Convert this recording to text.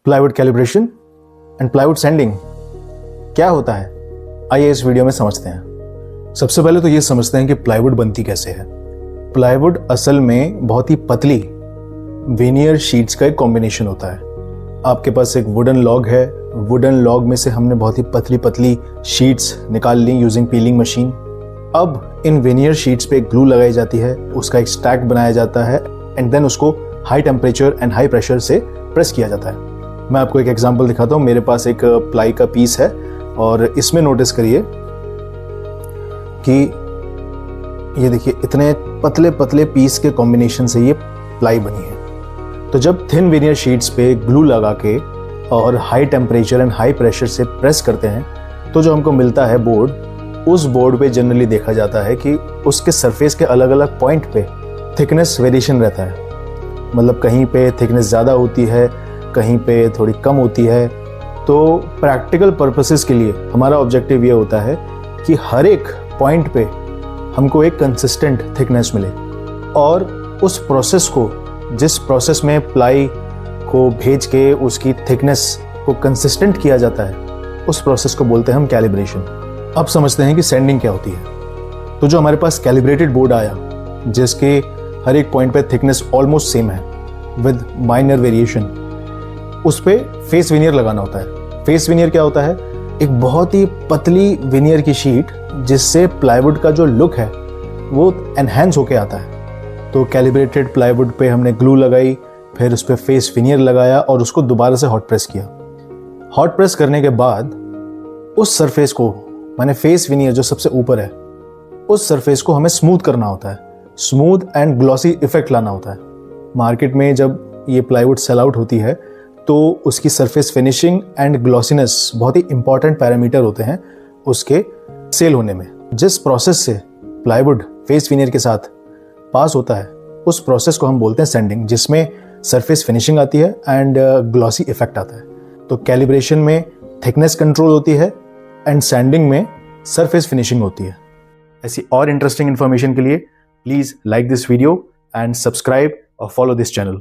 Plywood calibration and plywood sending क्या होता है, आइए इस वीडियो में समझते हैं। सबसे पहले तो ये समझते हैं कि प्लाईवुड बनती कैसे है। प्लाईवुड असल में बहुत ही पतली वेनियर शीट्स का एक कॉम्बिनेशन होता है। आपके पास एक वुडन लॉग है, वुडन लॉग में से हमने बहुत ही पतली पतली शीट्स निकाल ली यूजिंग पीलिंग मशीन। अब इन वेनियर शीट्स पे ग्लू लगाई जाती है, उसका एक स्टैक बनाया जाता है एंड देन उसको high temperature and high pressure से प्रेस किया जाता है। मैं आपको एक एग्जांपल दिखाता हूँ। मेरे पास एक प्लाई का पीस है और इसमें नोटिस करिए कि ये देखिए इतने पतले पतले पीस के कॉम्बिनेशन से ये प्लाई बनी है। तो जब थिन वेनियर शीट्स पे ग्लू लगा के और high temperature and high pressure से प्रेस करते हैं तो जो हमको मिलता है बोर्ड, उस बोर्ड पे जनरली देखा जाता है कि उसके सरफेस के अलग अलग पॉइंट पे थिकनेस वेरिएशन रहता है। मतलब कहीं पे थिकनेस ज़्यादा होती है, कहीं पे थोड़ी कम होती है। तो प्रैक्टिकल पर्पसेस के लिए हमारा ऑब्जेक्टिव ये होता है कि हर एक पॉइंट पे हमको एक कंसिस्टेंट थिकनेस मिले और उस प्रोसेस को, जिस प्रोसेस में प्लाई को भेज के उसकी थिकनेस को कंसिस्टेंट किया जाता है, उस प्रोसेस को बोलते हैं हम कैलिब्रेशन। अब समझते हैं कि सैंडिंग क्या होती है। तो जो हमारे पास कैलिब्रेटेड बोर्ड आया जिसके हर एक पॉइंट पे थिकनेस ऑलमोस्ट सेम है विद माइनर वेरिएशन, उस पे फेस वेनियर लगाना होता है। फेस वेनियर क्या होता है? एक बहुत ही पतली वेनियर की शीट जिससे प्लाईवुड का जो लुक है वो एनहेंस होके आता है। तो कैलिब्रेटेड प्लाईवुड पे हमने ग्लू लगाई, फिर उस पे फेस वेनियर लगाया और उसको दोबारा से हॉट प्रेस किया। हॉट प्रेस करने के बाद उस सरफेस को, माने फेस वेनियर जो सबसे ऊपर है, उस सरफेस को हमें स्मूथ करना होता है। स्मूथ एंड ग्लॉसी इफेक्ट लाना होता है। मार्केट में जब ये प्लाईवुड सेल आउट होती है तो उसकी सरफेस फिनिशिंग एंड ग्लॉसीनेस बहुत ही इंपॉर्टेंट पैरामीटर होते हैं उसके सेल होने में। जिस प्रोसेस से प्लाईवुड फेस वेनियर के साथ पास होता है उस प्रोसेस को हम बोलते हैं सैंडिंग, जिसमें सरफेस फिनिशिंग आती है एंड ग्लॉसी इफेक्ट आता है। तो कैलिब्रेशन में थिकनेस कंट्रोल होती है एंड सैंडिंग में सरफेस फिनिशिंग होती है। ऐसी और इंटरेस्टिंग इन्फॉर्मेशन के लिए please like this video and subscribe और फॉलो दिस चैनल।